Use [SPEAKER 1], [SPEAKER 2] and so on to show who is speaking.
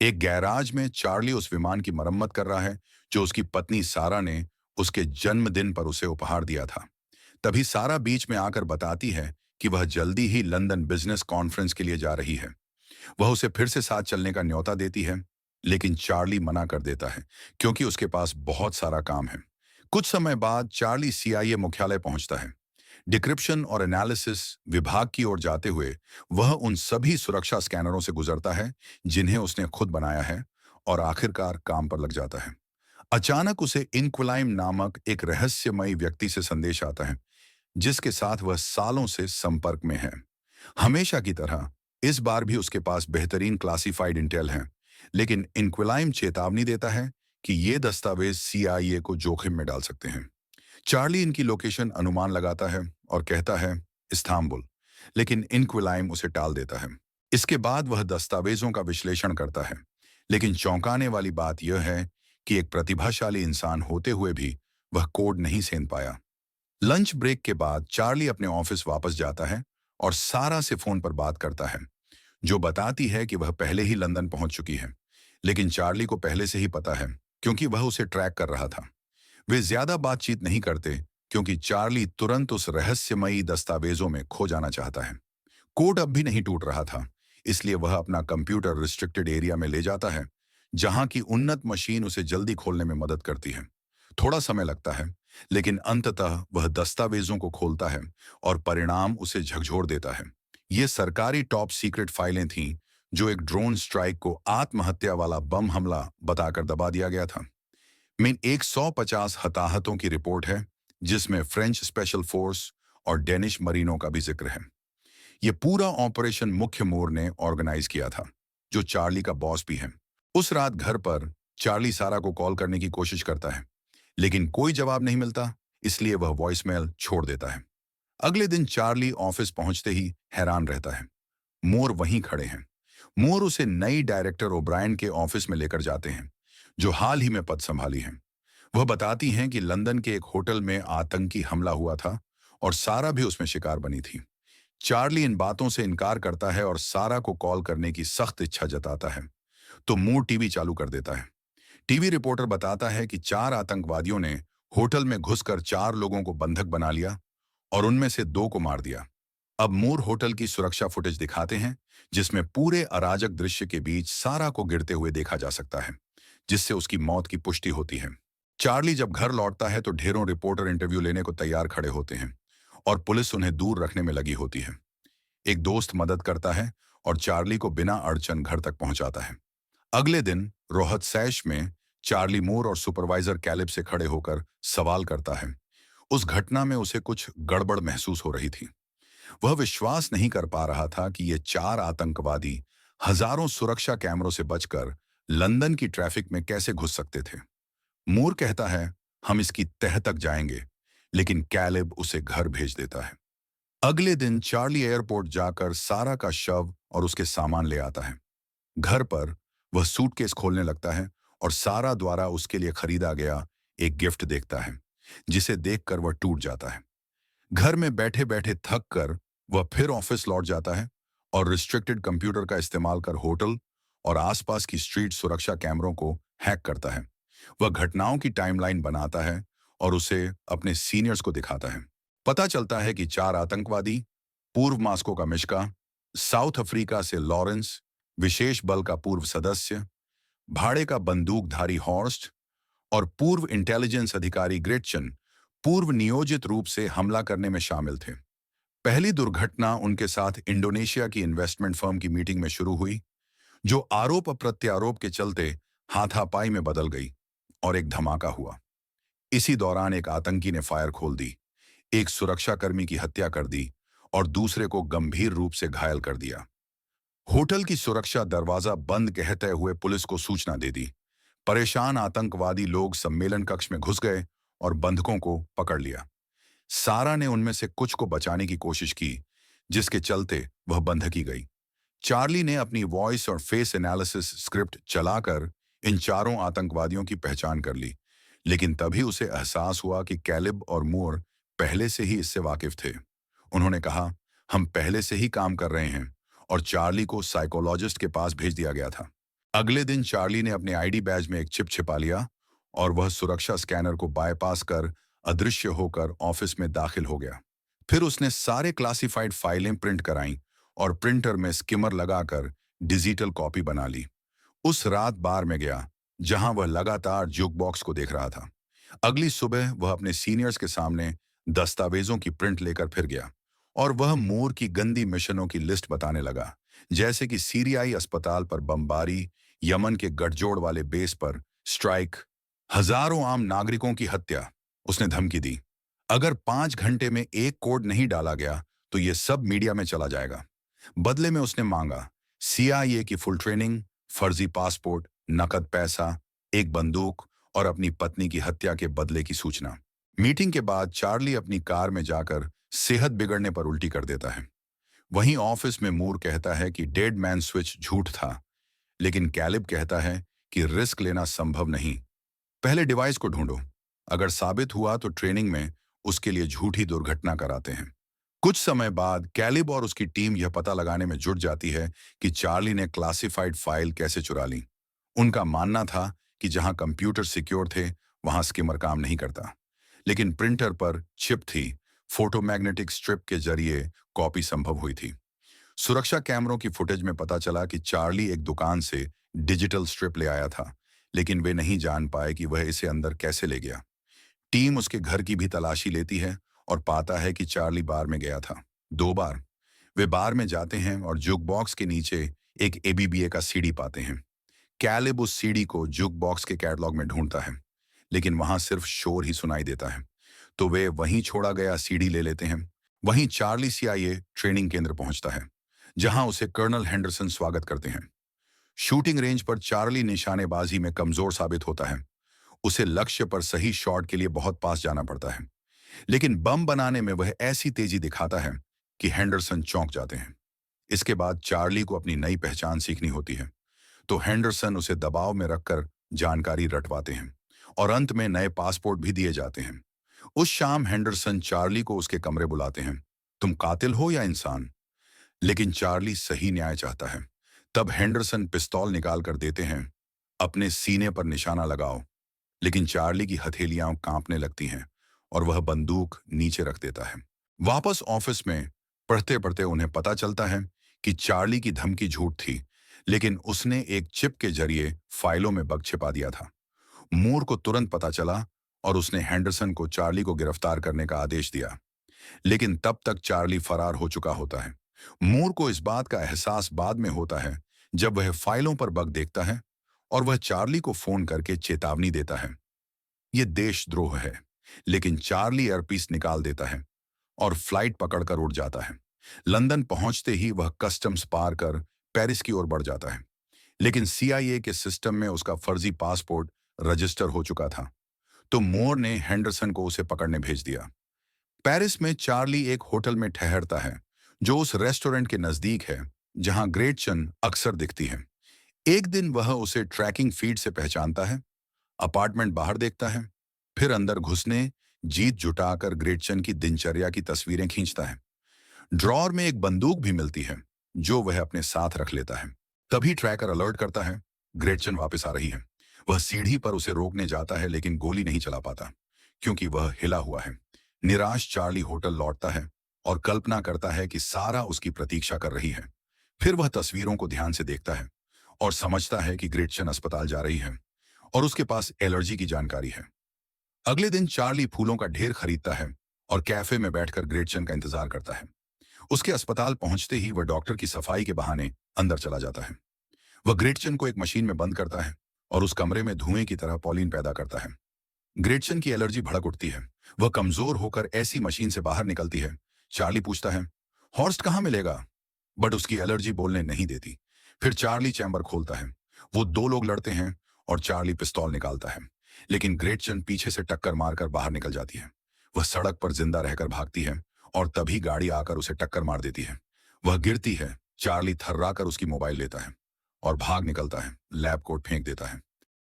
[SPEAKER 1] एक गैराज में चार्ली उस विमान की मरम्मत कर रहा है जो उसकी पत्नी सारा ने उसके जन्मदिन पर उसे उपहार दिया था। तभी सारा बीच में आकर बताती है कि वह जल्दी ही लंदन बिजनेस कॉन्फ्रेंस के लिए जा रही है। वह उसे फिर से साथ चलने का न्योता देती है, लेकिन चार्ली मना कर देता है क्योंकि उसके पास बहुत सारा काम है। कुछ समय बाद चार्ली सीआईए मुख्यालय पहुंचता है। डिक्रिप्शन और एनालिसिस विभाग की ओर जाते हुए वह उन सभी सुरक्षा स्कैनरों से गुजरता है जिन्हें उसने खुद बनाया है, और आखिरकार काम पर लग जाता है। अचानक उसे इंक्विलाइम नामक एक रहस्यमयी व्यक्ति से संदेश आता है जिसके साथ वह सालों से संपर्क में है। हमेशा की तरह इस बार भी उसके पास बेहतरीन क्लासिफाइड इंटेल है, लेकिन इंक्विलाइम चेतावनी देता है कि ये दस्तावेज सीआईए को जोखिम में डाल सकते हैं। चार्ली इनकी लोकेशन अनुमान लगाता है और कहता है इस्तांबुल, लेकिन इनक्विलाइम उसे टाल देता है। इसके बाद वह दस्तावेजों का विश्लेषण करता है, लेकिन चौंकाने वाली बात यह है कि एक प्रतिभाशाली इंसान होते हुए भी वह कोड नहीं सेंध पाया। लंच ब्रेक के बाद चार्ली अपने ऑफिस वापस जाता है और सारा से फोन पर बात करता है, जो बताती है कि वह पहले ही लंदन पहुंच चुकी है। लेकिन चार्ली को पहले से ही पता है क्योंकि वह उसे ट्रैक कर रहा था। वे ज्यादा बातचीत नहीं करते क्योंकि चार्ली तुरंत उस रहस्यमयी दस्तावेजों में खो जाना चाहता है। कोड अब भी नहीं टूट रहा था, इसलिए वह अपना कंप्यूटर रिस्ट्रिक्टेड एरिया में ले जाता है, जहां की उन्नत मशीन उसे जल्दी खोलने में मदद करती है। थोड़ा समय लगता है, लेकिन अंततः वह दस्तावेजों को खोलता है और परिणाम उसे झकझोर देता है। ये सरकारी टॉप सीक्रेट फाइलें थीं जो एक ड्रोन स्ट्राइक को आत्महत्या वाला बम हमला बताकर दबा दिया गया था। में 150 हताहतों की रिपोर्ट है, जिसमें फ्रेंच स्पेशल फोर्स और डेनिश मरीनों का भी जिक्र है। यह पूरा ऑपरेशन मुख्य मोर ने ऑर्गेनाइज किया था, जो चार्ली का बॉस भी है। उस रात घर पर चार्ली सारा को कॉल करने की कोशिश करता है, लेकिन कोई जवाब नहीं मिलता, इसलिए वह वॉइसमेल छोड़ देता है। अगले दिन चार्ली ऑफिस पहुंचते ही हैरान रहता है। मोर वहीं खड़े हैं। मोर उसे नई डायरेक्टर ओब्रायन के ऑफिस में लेकर जाते हैं, जो हाल ही में पद संभाली हैं। वह बताती हैं कि लंदन के एक होटल में आतंकी हमला हुआ था और सारा भी उसमें शिकार बनी थी। चार्ली इन बातों से इनकार करता है और सारा को कॉल करने की सख्त इच्छा जताता है, तो मूर टीवी चालू कर देता है। टीवी रिपोर्टर बताता है कि 4 आतंकवादियों ने होटल में घुसकर 4 लोगों को बंधक बना लिया और उनमें से 2 को मार दिया। अब मूर होटल की सुरक्षा फुटेज दिखाते हैं, जिसमें पूरे अराजक दृश्य के बीच सारा को गिरते हुए देखा जा सकता है, जिससे उसकी मौत की पुष्टि होती है। चार्ली जब घर लौटता है तो ढेरों रिपोर्टर इंटरव्यू लेने को तैयार खड़े होते हैं और पुलिस उन्हें दूर रखने में लगी होती है। एक दोस्त मदद करता है और चार्ली को बिना अड़चन घर तक पहुंचाता है। अगले दिन रोहत सैश में चार्ली मूर और सुपरवाइजर कैलिब से खड़े होकर सवाल करता है। उस घटना में उसे कुछ गड़बड़ महसूस हो रही थी। वह विश्वास नहीं कर पा रहा था कि ये 4 आतंकवादी हजारों सुरक्षा कैमरों से बचकर लंदन की ट्रैफिक में कैसे घुस सकते थे। मूर कहता है, हम इसकी तह तक जाएंगे, लेकिन कैलिब उसे घर भेज देता है। अगले दिन चार्ली एयरपोर्ट जाकर सारा का शव और उसके सामान ले आता है। घर पर वह सूटकेस खोलने लगता है और सारा द्वारा उसके लिए खरीदा गया एक गिफ्ट देखता है, जिसे देखकर वह टूट जाता है। घर में बैठे बैठे थक कर वह फिर ऑफिस लौट जाता है और रिस्ट्रिक्टेड कंप्यूटर का इस्तेमाल कर होटल और आसपास की स्ट्रीट सुरक्षा कैमरों को हैक करता है। वह घटनाओं की टाइमलाइन बनाता है और उसे अपने सीनियर्स को दिखाता है। पता चलता है कि 4 आतंकवादी, पूर्व मास्को का मिश्का, साउथ अफ्रीका से लॉरेंस, विशेष बल का पूर्व सदस्य, भाड़े का बंदूकधारी हॉर्स्ट और पूर्व इंटेलिजेंस अधिकारी ग्रेटचन पूर्व नियोजित रूप से हमला करने में शामिल थे। पहली दुर्घटना उनके साथ इंडोनेशिया की इन्वेस्टमेंट फर्म की मीटिंग में शुरू हुई, जो आरोप प्रत्यारोप के चलते हाथापाई में बदल गई और एक धमाका हुआ। इसी दौरान एक आतंकी ने फायर खोल दी, एक सुरक्षाकर्मी की हत्या कर दी और दूसरे को गंभीर रूप से घायल कर दिया। होटल की सुरक्षा दरवाजा बंद कहते हुए पुलिस को सूचना दे दी। परेशान आतंकवादी लोग सम्मेलन कक्ष में घुस गए और बंधकों को पकड़ लिया। सारा ने उनमें से कुछ को बचाने की कोशिश की, जिसके चलते वह बंधकी गई। चार्ली ने अपनी वॉइस और फेस एनालिसिस स्क्रिप्ट चलाकर इन चारों आतंकवादियों की पहचान कर ली, लेकिन तभी उसे एहसास हुआ कि कैलिब और मूर पहले से ही इससे वाकिफ थे। उन्होंने कहा, हम पहले से ही काम कर रहे हैं, और चार्ली को साइकोलॉजिस्ट के पास भेज दिया गया था। अगले दिन चार्ली ने अपने आईडी बैज में एक चिप छिपा लिया और वह सुरक्षा स्कैनर को बाईपास कर अदृश्य होकर ऑफिस में दाखिल हो गया। फिर उसने सारे क्लासिफाइड फाइलें प्रिंट कराईं और प्रिंटर में स्किमर लगाकर डिजिटल कॉपी बना ली। उस रात बार में गया जहां वह लगातार जुक बॉक्स को देख रहा था। अगली सुबह वह अपने सीनियर्स के सामने दस्तावेजों की प्रिंट लेकर फिर गया और वह मूर की गंदी मिशनों की लिस्ट बताने लगा, जैसे कि सीरियाई अस्पताल पर बमबारी, यमन के गठजोड़ वाले बेस पर स्ट्राइक, हजारों आम नागरिकों की हत्या। उसने धमकी दी, अगर 5 घंटे में एक कोड नहीं डाला गया तो यह सब मीडिया में चला जाएगा। बदले में उसने मांगा सीआईए की फुल ट्रेनिंग, फर्जी पासपोर्ट, नकद पैसा, एक बंदूक और अपनी पत्नी की हत्या के बदले की सूचना। मीटिंग के बाद चार्ली अपनी कार में जाकर सेहत बिगड़ने पर उल्टी कर देता है। वहीं ऑफिस में मूर कहता है कि डेड मैन स्विच झूठ था, लेकिन कैलिब कहता है कि रिस्क लेना संभव नहीं, पहले डिवाइस को ढूंढो। अगर साबित हुआ तो ट्रेनिंग में उसके लिए झूठी दुर्घटना कराते हैं। कुछ समय बाद कैलिब और उसकी टीम यह पता लगाने में जुट जाती है कि चार्ली ने क्लासिफाइड फाइल कैसे चुरा ली। उनका मानना था कि जहां कंप्यूटर सिक्योर थे वहां स्किमर काम नहीं करता, लेकिन प्रिंटर पर चिप थी, फोटोमैग्नेटिक स्ट्रिप के जरिए कॉपी संभव हुई थी। सुरक्षा कैमरों की फुटेज में पता चला कि चार्ली एक दुकान से डिजिटल स्ट्रिप ले आया था, लेकिन वे नहीं जान पाए कि वह इसे अंदर कैसे ले गया। टीम उसके घर की भी तलाशी लेती है और पाता है कि चार्ली बार में गया था 2 बार। वे बार में जाते हैं और जुक बॉक्स के नीचे एक एबीबीए का सीडी पाते हैं। कैलिब उस सीडी को जुक बॉक्स के कैटलॉग में ढूंढता है, लेकिन वहां सिर्फ शोर ही सुनाई देता है, तो वे वहीं छोड़ा गया सीडी ले लेते हैं। वहीं चार्ली सीआईए ट्रेनिंग केंद्र पहुंचता है, जहां उसे कर्नल हेंडरसन स्वागत करते हैं। शूटिंग रेंज पर चार्ली निशानेबाजी में कमजोर साबित होता है। उसे लक्ष्य पर सही शॉट के लिए बहुत पास जाना पड़ता है, लेकिन बम बनाने में वह ऐसी तेजी दिखाता है कि हेंडरसन चौंक जाते हैं। इसके बाद चार्ली को अपनी नई पहचान सीखनी होती है, तो हेंडरसन उसे दबाव में रखकर जानकारी रटवाते हैं और अंत में नए पासपोर्ट भी दिए जाते हैं। उस शाम हेंडरसन चार्ली को उसके कमरे बुलाते हैं। तुम कातिल हो या इंसान? लेकिन चार्ली सही न्याय चाहता है। तब हेंडरसन पिस्तौल निकाल कर देते हैं, अपने सीने पर निशाना लगाओ। लेकिन चार्ली की हथेलियां कांपने लगती हैं और वह बंदूक नीचे रख देता है। वापस ऑफिस में पढ़ते पढ़ते उन्हें पता चलता है कि चार्ली की धमकी झूठ थी, लेकिन उसने एक चिप के जरिए फाइलों में बग छिपा दिया था। मूर को तुरंत पता चला और उसने हेंडरसन को चार्ली को गिरफ्तार करने का आदेश दिया, लेकिन तब तक चार्ली फरार हो चुका होता है। मूर को इस बात का एहसास बाद में होता है जब वह फाइलों पर बग देखता है और वह चार्ली को फोन करके चेतावनी देता है। यह देशद्रोह है, लेकिन चार्ली एयरपीस निकाल देता है और फ्लाइट पकड़कर उड़ जाता है। लंदन पहुंचते ही वह कस्टम्स पार कर पेरिस की ओर बढ़ जाता है, लेकिन सीआईए के सिस्टम में उसका फर्जी पासपोर्ट रजिस्टर हो चुका था, तो मोर ने हेंडरसन को उसे पकड़ने भेज दिया। पेरिस में चार्ली एक होटल में ठहरता है, जो उस रेस्टोरेंट के नजदीक है जहां ग्रेटचन अक्सर दिखती है। एक दिन वह उसे ट्रैकिंग फीड से पहचानता है, अपार्टमेंट बाहर देखता है, फिर अंदर घुसने जीत जुटाकर ग्रेटचन की दिनचर्या की तस्वीरें खींचता है। ड्रॉर में एक बंदूक भी मिलती है, जो वह अपने साथ रख लेता है। तभी ट्रैकर अलर्ट करता है, ग्रेटचन वापस आ रही है। वह सीढ़ी पर उसे रोकने जाता है, लेकिन गोली नहीं चला पाता, क्योंकि वह हिला हुआ है। निराश चार्ली होटल लौटता है और कल्पना करता है कि सारा उसकी प्रतीक्षा कर रही है। फिर वह तस्वीरों को ध्यान से देखता है और समझता है कि ग्रेटचन अस्पताल जा रही है और उसके पास एलर्जी की जानकारी है। अगले दिन चार्ली फूलों का ढेर खरीदता है और कैफे में बैठकर ग्रेटचन का इंतजार करता है। उसके अस्पताल पहुंचते ही वह डॉक्टर की सफाई के बहाने अंदर चला जाता है। वह ग्रेटचन को एक मशीन में बंद करता है और उस कमरे में धुएं की तरह पॉलिन पैदा करता है। ग्रेटचन की एलर्जी भड़क उठती है। वह कमजोर होकर ऐसी मशीन से बाहर निकलती है। चार्ली पूछता है, हॉर्स्ट कहाँ मिलेगा? बट उसकी एलर्जी बोलने नहीं देती। फिर चार्ली चैम्बर खोलता है। वो 2 लोग लड़ते हैं और चार्ली पिस्तौल निकालता है, लेकिन ग्रेटचन पीछे से टक्कर मारकर बाहर निकल जाती है। वह सड़क पर जिंदा रहकर भागती है और तभी गाड़ी आकर उसे टक्कर मार देती है। वह गिरती है। चार्ली थर्राकर उसकी मोबाइल लेता है और भाग निकलता है, लैब कोट फेंक देता है।